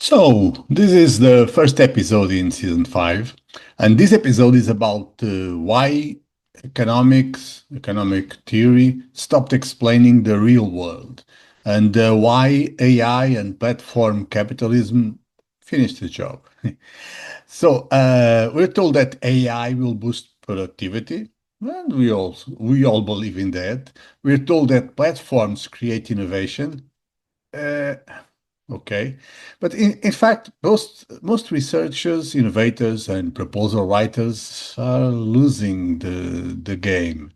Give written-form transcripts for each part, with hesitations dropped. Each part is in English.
So, this is the first episode in season 5, and this episode is about why economic theory stopped explaining the real world, and why AI and platform capitalism finished the job. We're told that AI will boost productivity, and we all believe in that. We're told that platforms create innovation. Uh, Okay. But in fact, most researchers, innovators, and proposal writers are losing the game.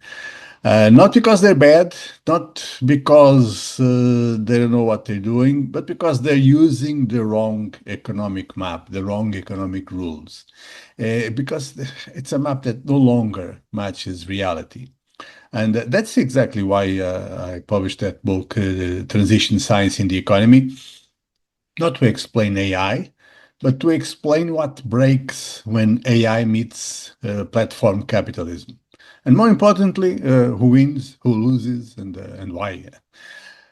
Not because they're bad, not because they don't know what they're doing, but because they're using the wrong economic map, the wrong economic rules. Because it's a map that no longer matches reality. And that's exactly why I published that book, Transition Science in the Economy, not to explain AI, but to explain what breaks when AI meets platform capitalism. And more importantly, who wins, who loses, and why.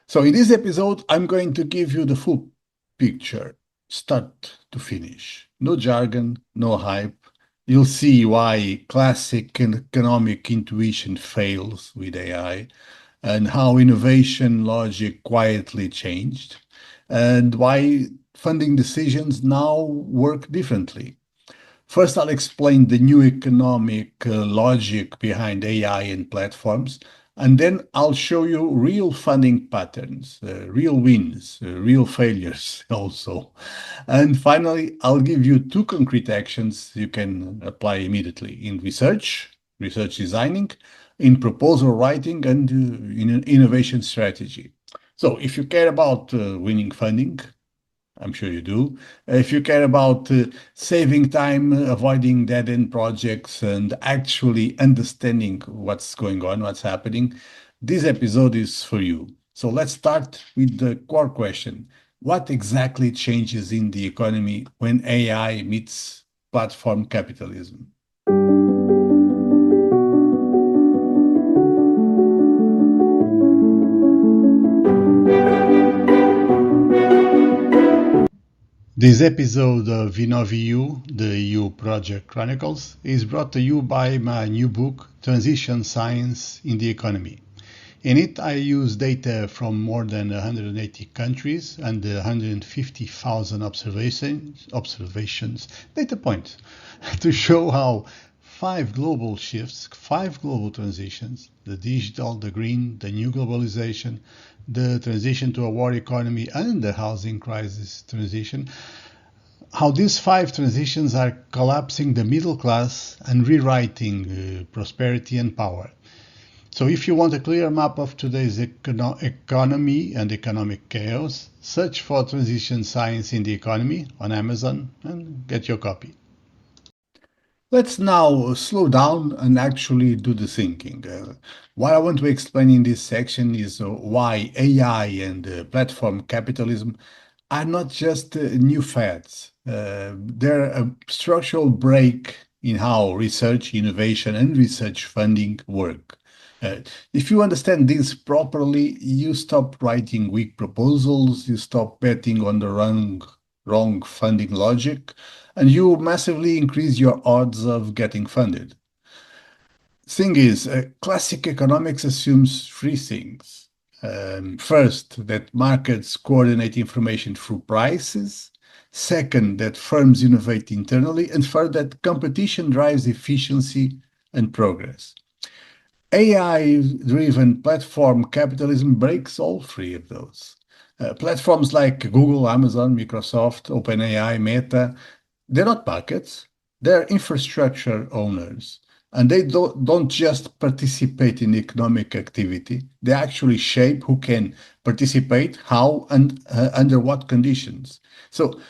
So in this episode, I'm going to give you the full picture, start to finish. No jargon, no hype. You'll see why classic economic intuition fails with AI and how innovation logic quietly changed and why funding decisions now work differently. First, I'll explain the new economic logic behind AI and platforms, and then I'll show you real funding patterns, real wins, real failures also. And finally, I'll give you two concrete actions you can apply immediately in research designing, in proposal writing, and in innovation strategy. So if you care about winning funding, I'm sure you do. If you care about saving time, avoiding dead-end projects, and actually understanding what's going on, what's happening, this episode is for you. So let's start with the core question. What exactly changes in the economy when AI meets platform capitalism? This episode of InnovEU, the EU Project Chronicles, is brought to you by my new book, Transition Science in the Economy. In it, I use data from more than 180 countries and 150,000 observations, data points, to show how five global shifts, five global transitions, the digital, the green, the new globalization, the transition to a war economy, and the housing crisis transition, how these five transitions are collapsing the middle class and rewriting prosperity and power. So if you want a clear map of today's economy and economic chaos, search for Transition Science in the Economy on Amazon and get your copy. Let's now slow down and actually do the thinking. What I want to explain in this section is why AI and platform capitalism are not just new fads. They're a structural break in how research, innovation, and research funding work. Uh, if you understand this properly, you stop writing weak proposals, you stop betting on the wrong funding logic, and you massively increase your odds of getting funded. Thing is, classic economics assumes three things. First, that markets coordinate information through prices. Second, that firms innovate internally. And third, that competition drives efficiency and progress. AI-driven platform capitalism breaks all three of those. Platforms like Google, Amazon, Microsoft, OpenAI, Meta, they're not markets, they're infrastructure owners. And they don't just participate in economic activity, they actually shape who can participate, how, and under what conditions. So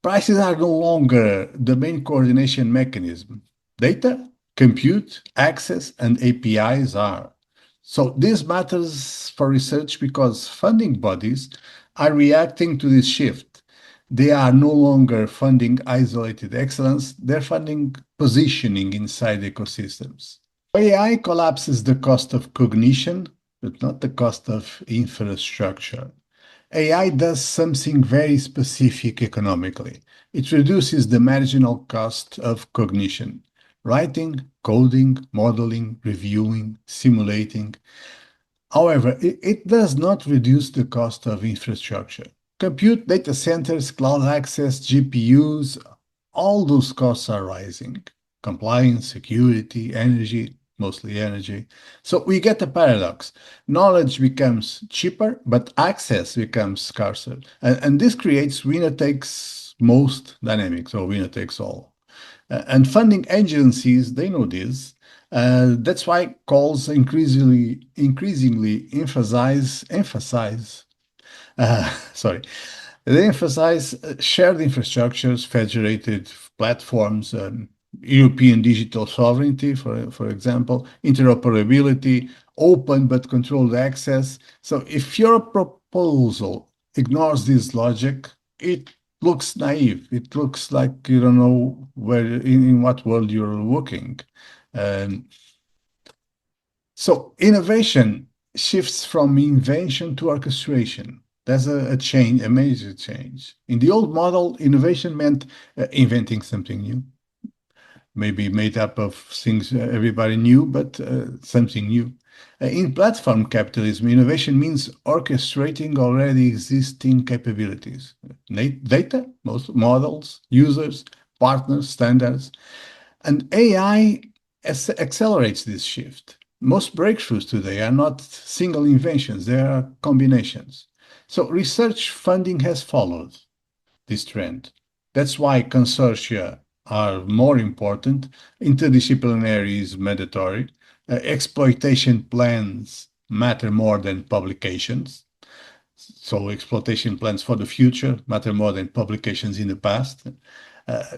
prices are no longer the main coordination mechanism. Data, compute, access, and APIs are. So this matters for research because funding bodies are reacting to this shift. They are no longer funding isolated excellence, they're funding positioning inside ecosystems. AI collapses the cost of cognition, but not the cost of infrastructure. AI does something very specific economically. It reduces the marginal cost of cognition. Writing, coding, modeling, reviewing, simulating. However, it does not reduce the cost of infrastructure. Compute data centers, cloud access, GPUs, all those costs are rising. Compliance, security, energy, mostly energy. So we get a paradox. Knowledge becomes cheaper, but access becomes scarcer. And this creates winner takes most dynamics or winner takes all. And funding agencies, they know this. That's why calls increasingly emphasize sorry, they emphasize shared infrastructures, federated platforms, European digital sovereignty, for example, interoperability, open but controlled access. So if your proposal ignores this logic, it looks naive. It looks like you don't know in what world you're looking. Um, so innovation shifts from invention to orchestration. That's a change, a major change. In the old model, innovation meant inventing something new, maybe made up of things everybody knew, but something new. In platform capitalism, innovation means orchestrating already existing capabilities, data, most models, users, partners, standards, and AI accelerates this shift. Most breakthroughs today are not single inventions, they are combinations. So research funding has followed this trend. That's why consortia are more important, interdisciplinary is mandatory, exploitation plans matter more than publications. So exploitation plans for the future matter more than publications in the past.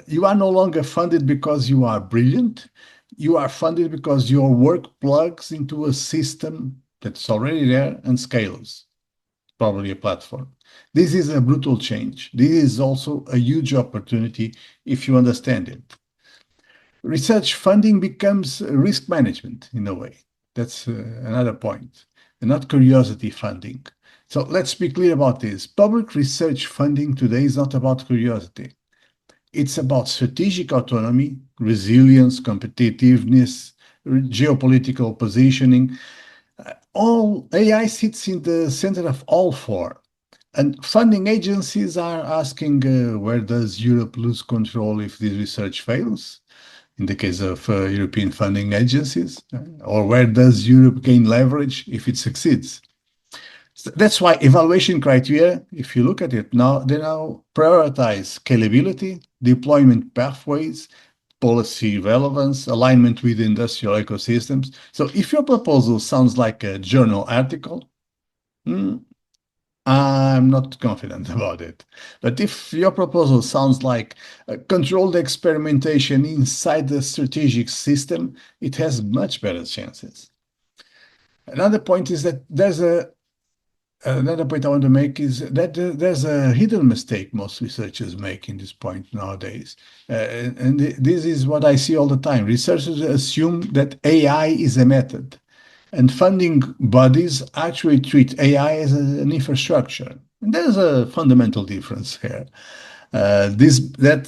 You are no longer funded because you are brilliant. You are funded because your work plugs into a system that's already there and scales, probably a platform. This is a brutal change. This is also a huge opportunity if you understand it. Research funding becomes risk management in a way. That's another point, and not curiosity funding. So let's be clear about this. Public research funding today is not about curiosity. It's about strategic autonomy, resilience, competitiveness, geopolitical positioning. All AI sits in the center of all four. And funding agencies are asking where does Europe lose control if this research fails? In the case of European funding agencies, or where does Europe gain leverage if it succeeds? So that's why evaluation criteria, if you look at it now, they now prioritize scalability, deployment pathways, policy relevance, alignment with industrial ecosystems. So if your proposal sounds like a journal article, hmm, I'm not confident about it. But if your proposal sounds like controlled experimentation inside the strategic system, it has much better chances. Another point is that another point I want to make is that there's a hidden mistake most researchers make in this point nowadays. And this is what I see all the time. Researchers assume that AI is a method. And funding bodies actually treat AI as an infrastructure. And there's a fundamental difference here. That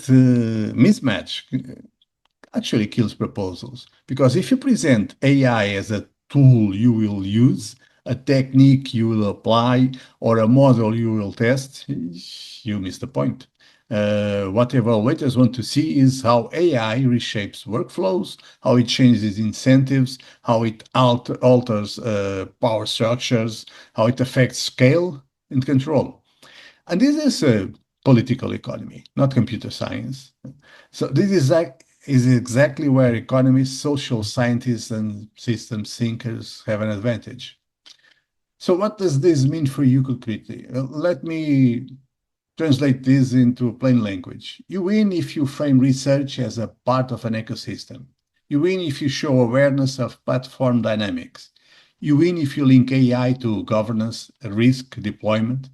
mismatch actually kills proposals because if you present AI as a tool you will use, a technique you will apply, or a model you will test, you miss the point. What evaluators want to see is how AI reshapes workflows, how it changes incentives, how it alters power structures, how it affects scale and control. And this is a political economy, not computer science. So is exactly where economists, social scientists, and systems thinkers have an advantage. So what does this mean for you concretely? Let me translate this into plain language. You win if you frame research as a part of an ecosystem. You win if you show awareness of platform dynamics. You win if you link AI to governance, risk, deployment.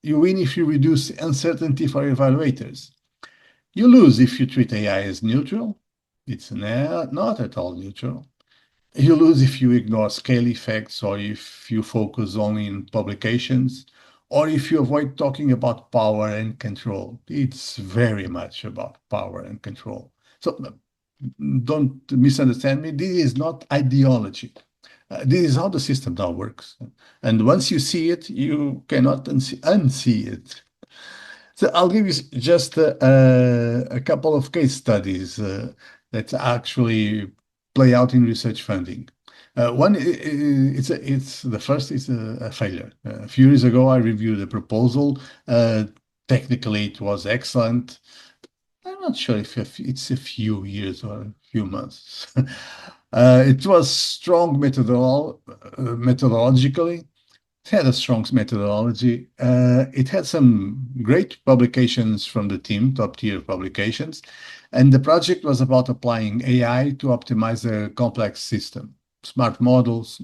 You win if you reduce uncertainty for evaluators. You lose if you treat AI as neutral. It's not at all neutral. You lose if you ignore scale effects or if you focus only in publications or if you avoid talking about power and control. It's very much about power and control. So don't misunderstand me. This is not ideology. This is how the system now works. And once you see it, you cannot unsee it. So I'll give you just a couple of case studies that actually play out in research funding. One, it's the first is a failure. A few years ago, I reviewed a proposal. Technically, it was excellent. I'm not sure if it's a few years or a few months. It was strong methodologically. It had a strong methodology. It had some great publications from the team, top-tier publications, and the project was about applying AI to optimize a complex system. Smart models,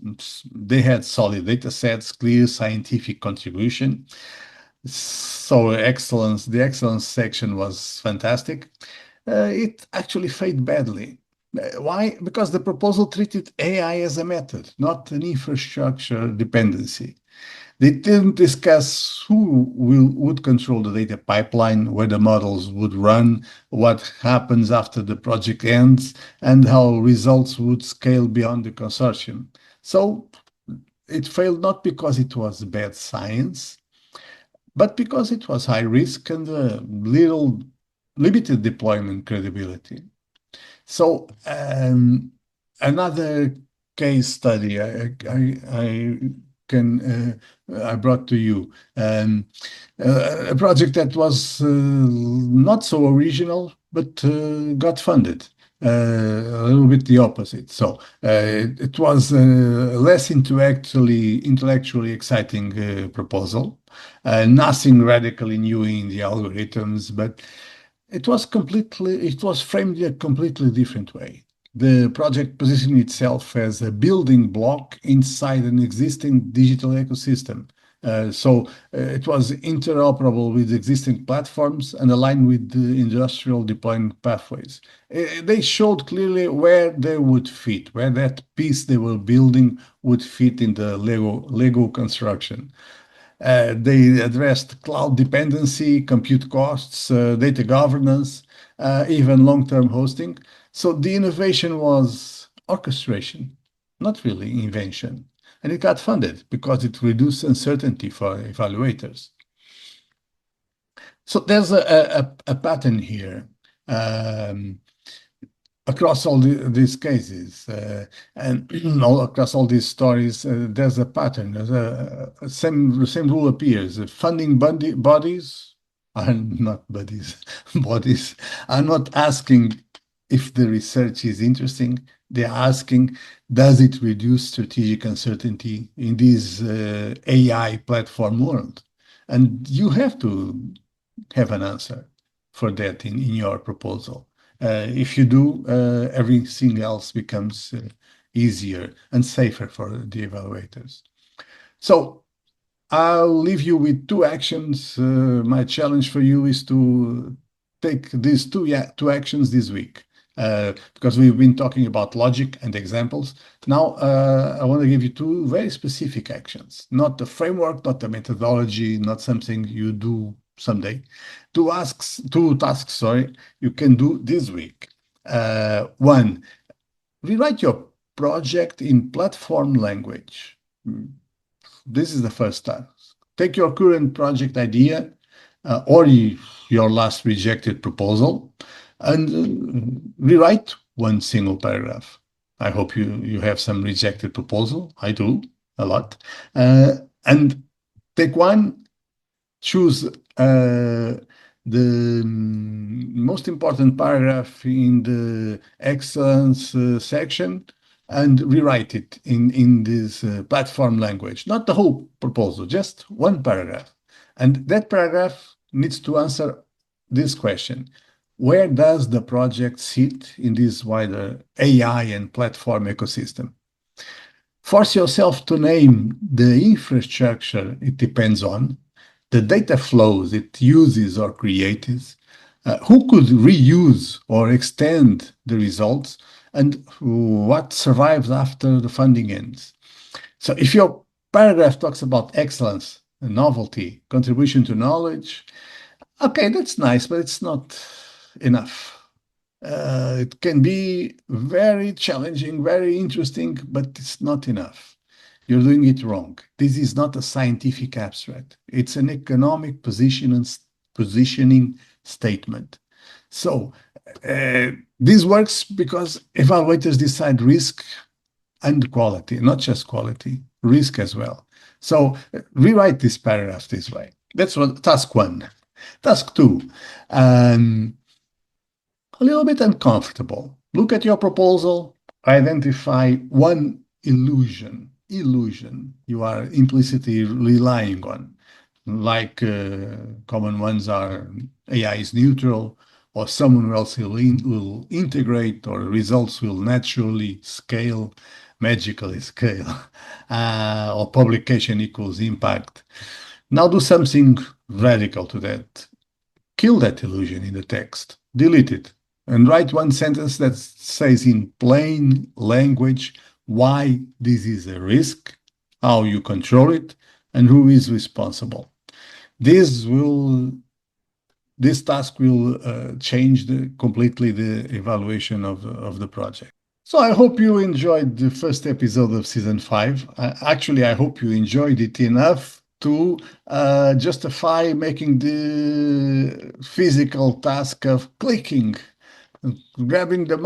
they had solid data sets, clear scientific contribution. So excellence, the excellence section was fantastic. It actually failed badly. Why? Because the proposal treated AI as a method, not an infrastructure dependency. They didn't discuss who would control the data pipeline, where the models would run, what happens after the project ends, and how results would scale beyond the consortium. So it failed not because it was bad science, but because it was high risk and little limited deployment credibility. So another case study I brought to you, a project that was not so original but got funded. A little bit the opposite. So it was a less intellectually exciting proposal. Nothing radically new in the algorithms, but it was framed in a completely different way. The project positioned itself as a building block inside an existing digital ecosystem. It was interoperable with existing platforms and aligned with the industrial deployment pathways. They showed clearly where they would fit, where that piece they were building would fit in the Lego construction. They addressed cloud dependency, compute costs, data governance, even long-term hosting. So the innovation was orchestration, not really invention. And it got funded because it reduced uncertainty for evaluators. So there's a pattern here. Across all these cases and across all these stories, there's a pattern. There's the same rule appears. Funding bodies are not bodies. Bodies are not asking if the research is interesting. They're asking, does it reduce strategic uncertainty in this AI platform world? And you have to have an answer for that in your proposal. If you do, everything else becomes easier and safer for the evaluators. So I'll leave you with two actions. My challenge for you is to take these two actions this week. Because we've been talking about logic and examples. Now, I want to give you two very specific actions, not the framework, not the methodology, not something you do someday. Two tasks, sorry, you can do this week. One, rewrite your project in platform language. This is the first task. Take your current project idea or your last rejected proposal and rewrite one single paragraph. I hope you have some rejected proposal. I do a lot. And take one, choose the most important paragraph in the excellence section and rewrite it in this platform language. Not the whole proposal, just one paragraph. And that paragraph needs to answer this question. Where does the project sit in this wider AI and platform ecosystem? Force yourself to name the infrastructure it depends on, the data flows it uses or creates, who could reuse or extend the results, and what survives after the funding ends. So if your paragraph talks about excellence, novelty, contribution to knowledge. Okay, that's nice, but it's not enough. It can be very challenging, very interesting, but it's not enough. You're doing it wrong. This is not a scientific abstract. It's an economic positioning statement. So this works because evaluators decide risk and quality, not just quality, risk as well. So rewrite this paragraph this way. That's what task one. Task two, um, a little bit uncomfortable. Look at your proposal, identify one illusion you are implicitly relying on. Like common ones are AI is neutral, or someone else will integrate, or results will naturally scale, magically scale, or publication equals impact. Now do something radical to that. Kill that illusion in the text, delete it, and write one sentence that says in plain language why this is a risk, how you control it, and who is responsible. This will this task will change completely the evaluation of the project. So I hope you enjoyed the first episode of season 5. Actually, I hope you enjoyed it enough to justify making the physical task of clicking, grabbing the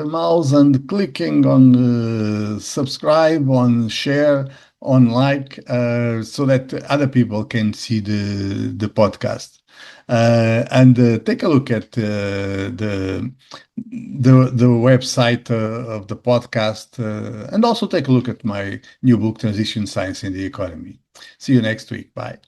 mouse and clicking on subscribe, on share, on like, so that other people can see the podcast. And take a look at the website of the podcast, and also take a look at my new book, Transition Science in the Economy. See you next week. Bye.